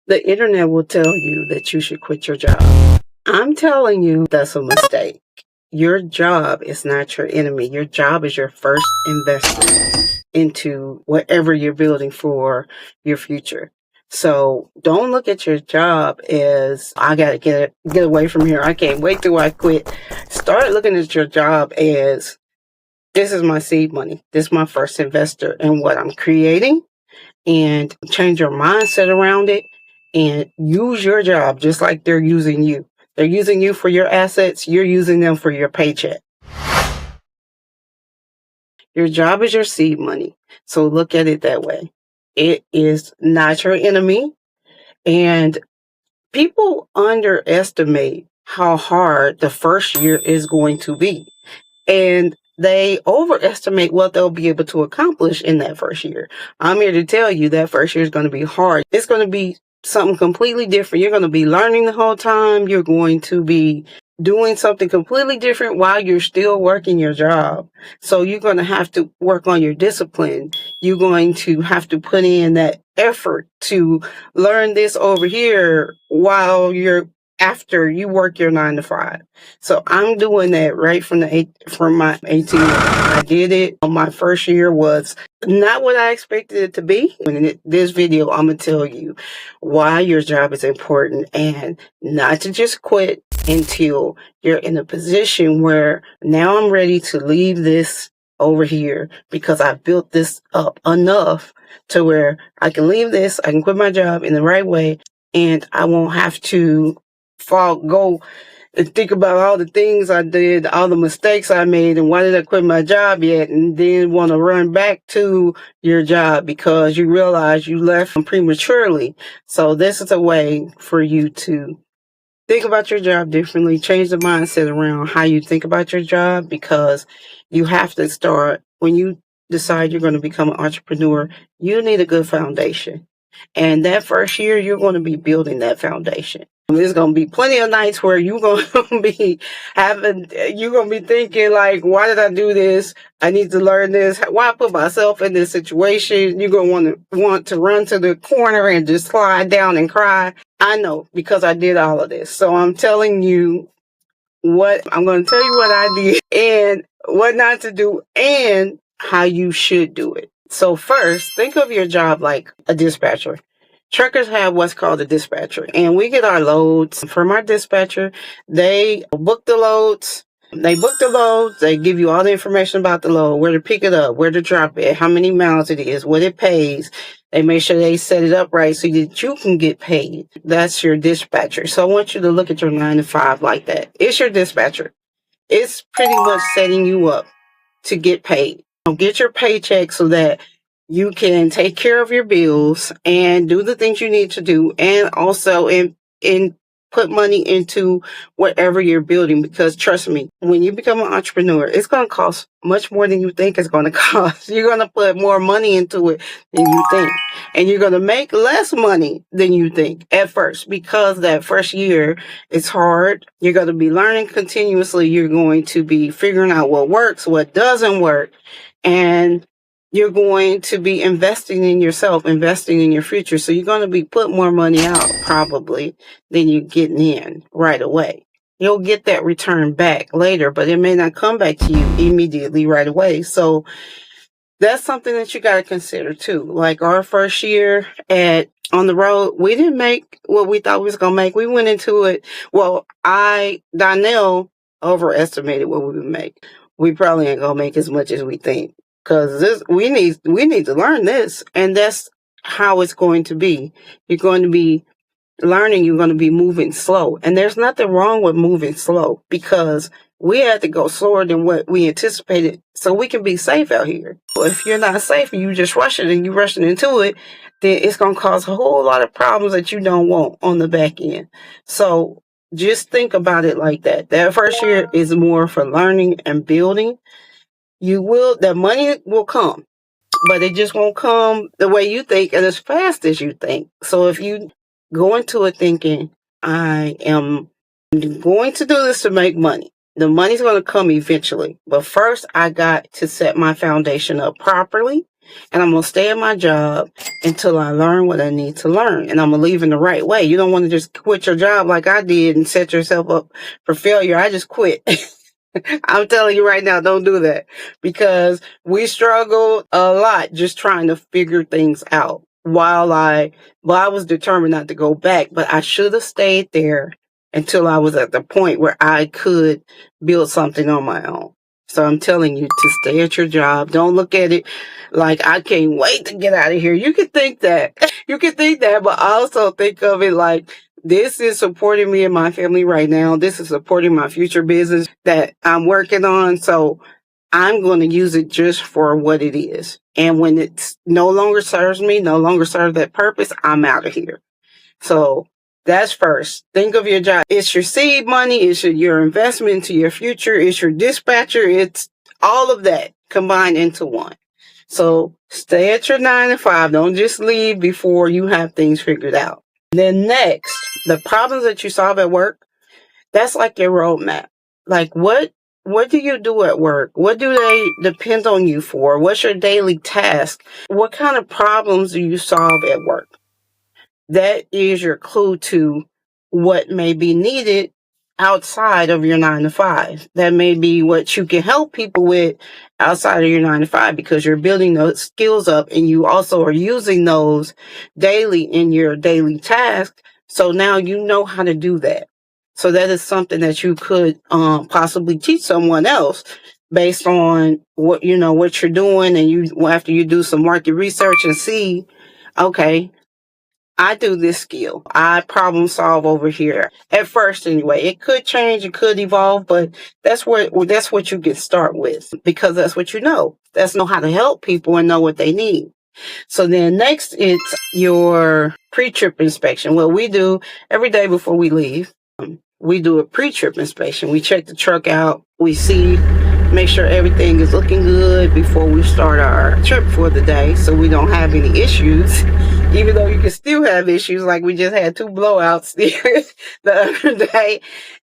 The internet will tell you that you should quit your job. I'm telling you that's a mistake. Your job is not your enemy. Your job is your first investment into whatever you're building for your future. So don't look at your job as I gotta get away from here. I can't wait till I quit. Start looking at your job as this is my seed money. This is my first investor in what I'm creating, and change your mindset around it and use your job just like they're using you. They're using you for your assets. You're using them for your paycheck. Your job is your seed money. So look at it that way. It is not your enemy. And people underestimate how hard the first year is going to be. And they overestimate what they'll be able to accomplish in that first year. I'm here to tell you that first year is going to be hard. It's going to be something completely different. You're going to be learning the whole time. You're going to be doing something completely different while you're still working your job. So you're going to have to work on your discipline. You're going to have to put in that effort to learn this over here while after you work your 9 to 5. So I'm doing that right from my 18 years. I did it. My first year was not what I expected it to be. In this video, I'm going to tell you why your job is important and not to just quit until you're in a position where now I'm ready to leave this over here because I've built this up enough to where I can leave this, I can quit my job in the right way, and I won't have to go and think about all the things I did, all the mistakes I made, and why did I quit my job yet, and then want to run back to your job because you realize you left prematurely. So this is a way for you to think about your job differently, change the mindset around how you think about your job, because you have to start, when you decide you're going to become an entrepreneur, you need a good foundation. And that first year, you're going to be building that foundation. There's going to be plenty of nights where you're going to be thinking like, why did I do this? I need to learn this. Why put myself in this situation? You're going to want to run to the corner and just slide down and cry. I know, because I did all of this. So I'm telling you I'm going to tell you what I did and what not to do and how you should do it. So first, think of your job like a dispatcher. Truckers have what's called a dispatcher, and we get our loads from our dispatcher. They book the loads. They give you all the information about the load, where to pick it up, where to drop it, how many miles it is, what it pays. They make sure they set it up right so that you can get paid. That's your dispatcher. So I want you to look at your 9 to 5 like that. It's your dispatcher. It's pretty much setting you up to get paid. Get your paycheck so that you can take care of your bills and do the things you need to do, and also in put money into whatever you're building. Because trust me, when you become an entrepreneur, it's going to cost much more than you think it's going to cost. You're going to put more money into it than you think, and you're going to make less money than you think at first, because that first year is hard. You're going to be learning continuously. You're going to be figuring out what works, what doesn't work, and you're going to be investing in yourself, investing in your future. So you're going to be putting more money out probably than you're getting in right away. You'll get that return back later, but it may not come back to you immediately right away. So that's something that you got to consider too. Like our first year on the road, we didn't make what we thought we was going to make. We went into it. Well, Donnell overestimated what we would make. We probably ain't going to make as much as we think. Because we need to learn this, and that's how it's going to be. You're going to be learning. You're going to be moving slow, and there's nothing wrong with moving slow, because we had to go slower than what we anticipated so we can be safe out here. But if you're not safe and you just rushing into it, then it's going to cause a whole lot of problems that you don't want on the back end. So just think about it like that. That first year is more for learning and building. The money will come, but it just won't come the way you think and as fast as you think. So if you go into it thinking, I am going to do this to make money, the money's going to come eventually. But first, I got to set my foundation up properly. and I'm going to stay at my job until I learn what I need to learn. And I'm going to leave in the right way. You don't want to just quit your job like I did and set yourself up for failure. I just quit. I'm telling you right now, don't do that, because we struggled a lot just trying to figure things out. I was determined not to go back, but I should have stayed there until I was at the point where I could build something on my own. So I'm telling you to stay at your job. Don't look at it like I can't wait to get out of here. You can think that. You can think that, but also think of it like, this is supporting me and my family right now. This is supporting my future business that I'm working on. So I'm going to use it just for what it is. And when it's no longer serves me, no longer serves that purpose, I'm out of here. So that's first. Think of your job. It's your seed money. It's your investment into your future. It's your dispatcher. It's all of that combined into one. So stay at your 9 to 5. Don't just leave before you have things figured out. Then next, the problems that you solve at work, that's like your roadmap. Like what do you do at work? What do they depend on you for? What's your daily task? What kind of problems do you solve at work? That is your clue to what may be needed outside of your 9 to 5. That may be what you can help people with outside of your 9 to 5, because you're building those skills up and you also are using those daily in your daily task. So now you know how to do that. So that is something that you could possibly teach someone else based on what you're doing, and after you do some market research and see, okay, I do this skill. I problem solve over here. At first, anyway, it could change, it could evolve, but that's what you can start with, because that's what you know. That's know how to help people and know what they need. So then next, it's your pre-trip inspection. What we do every day before we leave, we do a pre-trip inspection. We check the truck out. We make sure everything is looking good before we start our trip for the day, so we don't have any issues. Even though you can still have issues, like we just had 2 blowouts the other day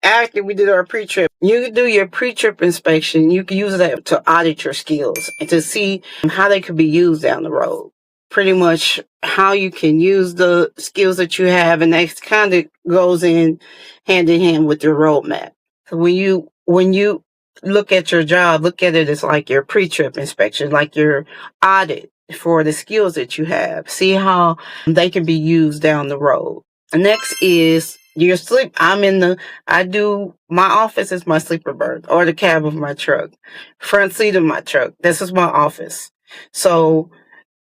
after we did our pre-trip. You can do your pre-trip inspection. You can use that to audit your skills and to see how they could be used down the road. Pretty much how you can use the skills that you have, and that kind of goes in hand with your roadmap. So when you look at your job, look at it as like your pre-trip inspection, like your audit for the skills that you have. See how they can be used down the road. Next is your sleep. My office is my sleeper berth or the cab of my truck, front seat of my truck. This is my office. So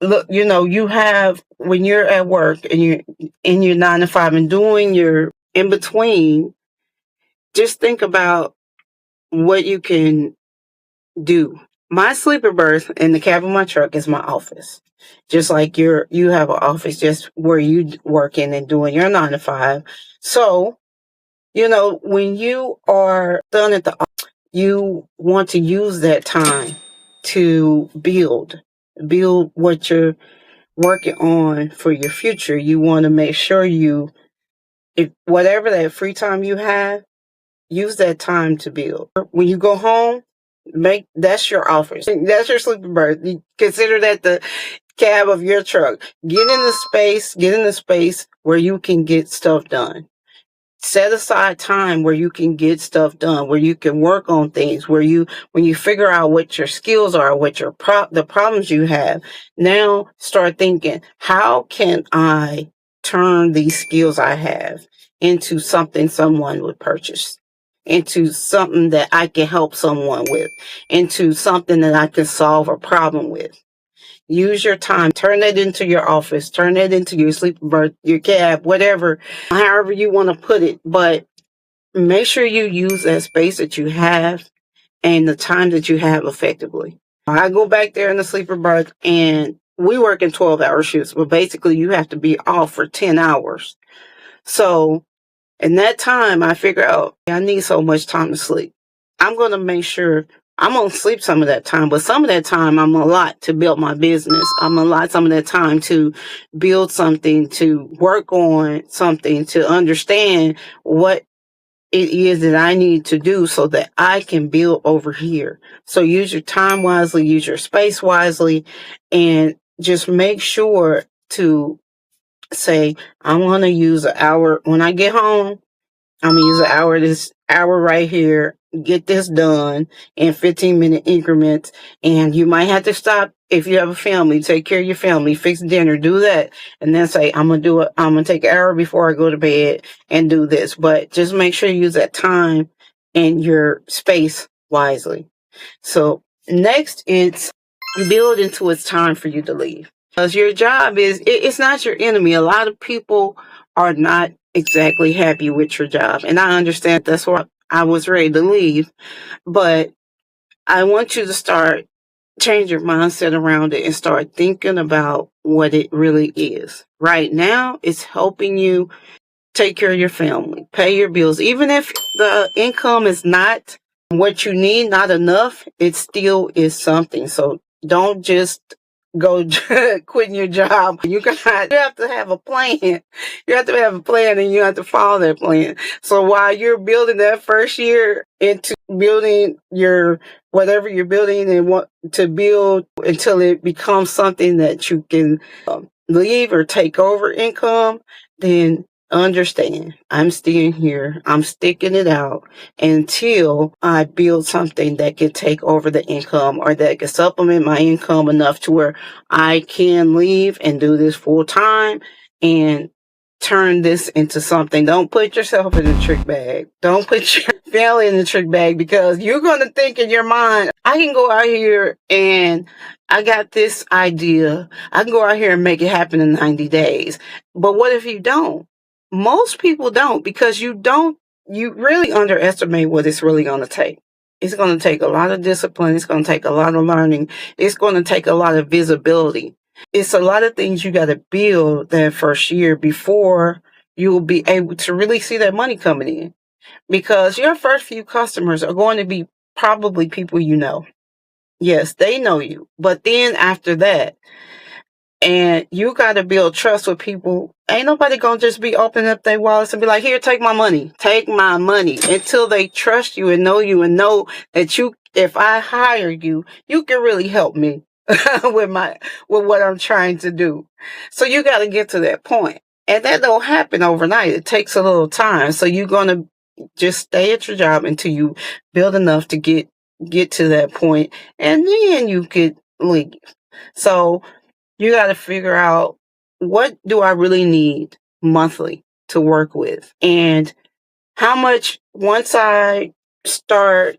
look, you have, when you're at work and you're in your 9 to 5 and doing your in between, just think about what you can do. My sleeper berth in the cab of my truck is my office. Just like you have an office just where you working and doing your 9 to 5. So, when you are done at the office, you want to use that time to build what you're working on for your future. You want to make sure if whatever that free time you have, use that time to build. When you go home, that's your office. That's your sleeping berth. You consider that the cab of your truck. Get in the space where you can get stuff done. Set aside time where you can get stuff done, where you can work on things, when you figure out what your skills are, what the problems you have. Now start thinking, how can I turn these skills I have into something someone would purchase, into something that I can help someone with, into something that I can solve a problem with. Use your time. Turn that into your office. Turn that into your sleeping berth, your cab, whatever, however you want to put it. But make sure you use that space that you have and the time that you have effectively. I go back there in the sleeper berth, and we work in 12-hour shifts, but basically you have to be off for 10 hours. So in that time, I figure out I need so much time to sleep. I'm going to make sure I'm going to sleep some of that time, but some of that time I'm a lot to build my business. I'm a lot some of that time to build something, to work on something, to understand what it is that I need to do so that I can build over here. So use your time wisely, use your space wisely, and just make sure to say, I want to use an hour when I get home. I'm gonna use an hour, this hour right here, get this done in 15-minute increments. And you might have to stop if you have a family, take care of your family, fix dinner, do that. And then say, I'm gonna take an hour before I go to bed and do this. But just make sure you use that time and your space wisely. So next, it's build until it's time for you to leave. Because your job it's not your enemy. A lot of people are not exactly happy with your job. And I understand that's why I was ready to leave. But I want you to start change your mindset around it and start thinking about what it really is. Right now, it's helping you take care of your family, pay your bills. Even if the income is not what you need, not enough, it still is something. So don't just go quitting your job. You have to have a plan. You have to have a plan and you have to follow that plan. So while you're building that first year into building your whatever you're building and want to build until it becomes something that you can leave or take over income, then understand I'm staying here. I'm sticking it out until I build something that can take over the income or that can supplement my income enough to where I can leave and do this full time and turn this into something. Don't put yourself in a trick bag. Don't put your family in a trick bag, because you're going to think in your mind, I can go out here and I got this idea. I can go out here and make it happen in 90 days. But what if you don't? Most people don't, because you really underestimate what it's really going to take. It's going to take a lot of discipline. It's going to take a lot of learning. It's going to take a lot of visibility. It's a lot of things you got to build that first year before you will be able to really see that money coming in. Because your first few customers are going to be probably people you know. Yes, they know you. But then after that, and you got to build trust with people. Ain't nobody going to just be opening up their wallets and be like, here, take my money. Take my money, until they trust you and know that if I hire you, you can really help me with what I'm trying to do. So you got to get to that point. And that don't happen overnight. It takes a little time. So you're going to just stay at your job until you build enough to get to that point, and then you could leave. So you got to figure out, what do I really need monthly to work with? And how much, once I start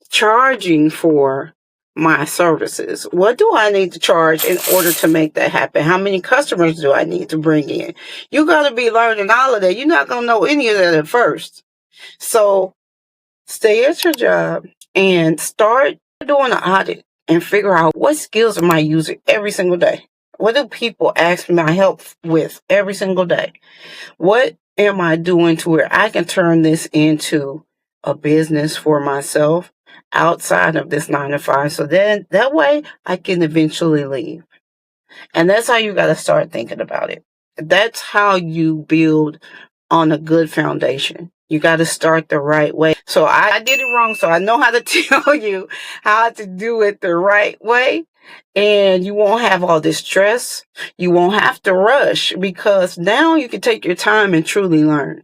charging for my services, what do I need to charge in order to make that happen? How many customers do I need to bring in? You got to be learning all of that. You're not going to know any of that at first. So stay at your job and start doing an audit and figure out, what skills am I using every single day? What do people ask me my help with every single day? What am I doing to where I can turn this into a business for myself outside of this 9 to 5? So then that way I can eventually leave. And that's how you got to start thinking about it. That's how you build on a good foundation. You got to start the right way. So I did it wrong. So I know how to tell you how to do it the right way. And you won't have all this stress. You won't have to rush, because now you can take your time and truly learn.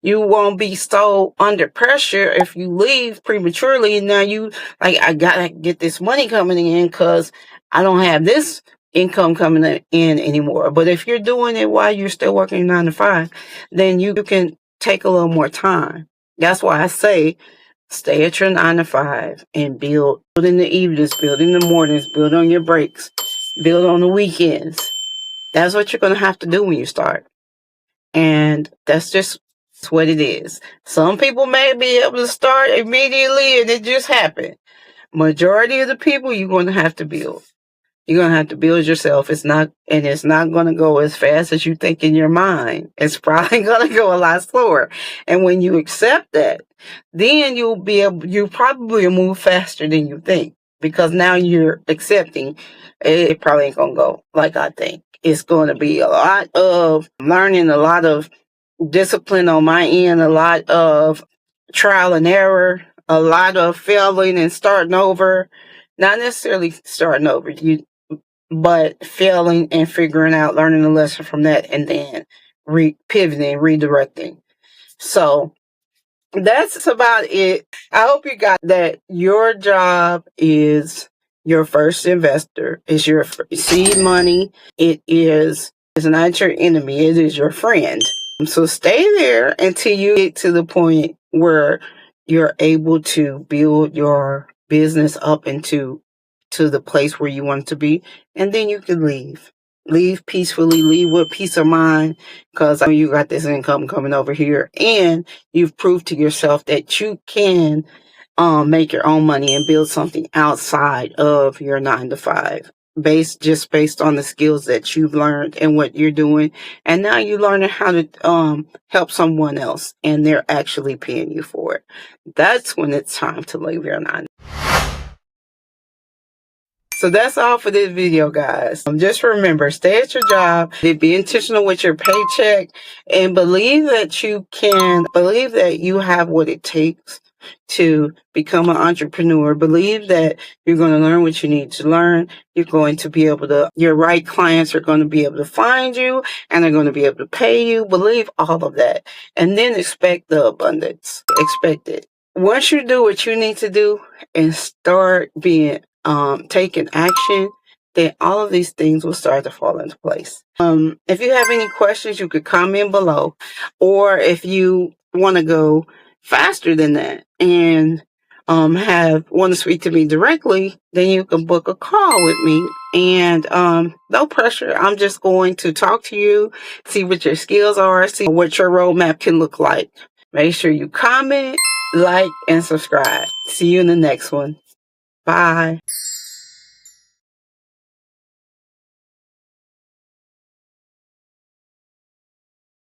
You won't be so under pressure if you leave prematurely. Now you like, I gotta get this money coming in because I don't have this income coming in anymore. But if you're doing it while you're still working 9 to 5, then you can take a little more time. That's why I say, stay at your 9 to 5 and build in the evenings, build in the mornings, build on your breaks, build on the weekends. That's what you're going to have to do when you start. And that's just what it is. Some people may be able to start immediately and it just happened. Majority of the people, you're going to have to build. You're going to have to build yourself. It's not going to go as fast as you think in your mind. It's probably going to go a lot slower. And when you accept that, then you probably will move faster than you think, because now you're accepting it probably ain't going to go like I think. It's going to be a lot of learning, a lot of discipline on my end, a lot of trial and error, a lot of failing and starting over. Not necessarily starting over, but failing and figuring out, learning a lesson from that, and then pivoting, redirecting. So that's about it. I hope you got that. Your job is your first investor. It's your seed money. It's not your enemy. It is your friend. So stay there until you get to the point where you're able to build your business up into the place where you want it to be, and then you can leave. Leave peacefully, leave with peace of mind, because I know you got this income coming over here, and you've proved to yourself that you can make your own money and build something outside of your 9 to 5, based on the skills that you've learned and what you're doing. And now you're learning how to help someone else, and they're actually paying you for it. That's when it's time to leave your 9. So that's all for this video, guys. Just remember, stay at your job, be intentional with your paycheck, and believe that you have what it takes to become an entrepreneur. Believe that you're going to learn what you need to learn. You're going to be able to, your right clients are going to be able to find you, and they're going to be able to pay you. Believe all of that. And then expect the abundance. Expect it. Once you do what you need to do and start taking action, then all of these things will start to fall into place. If you have any questions, you could comment below. Or if you want to go faster than that and want to speak to me directly, then you can book a call with me. And no pressure. I'm just going to talk to you, see what your skills are, see what your roadmap can look like. Make sure you comment, like, and subscribe. See you in the next one. Bye.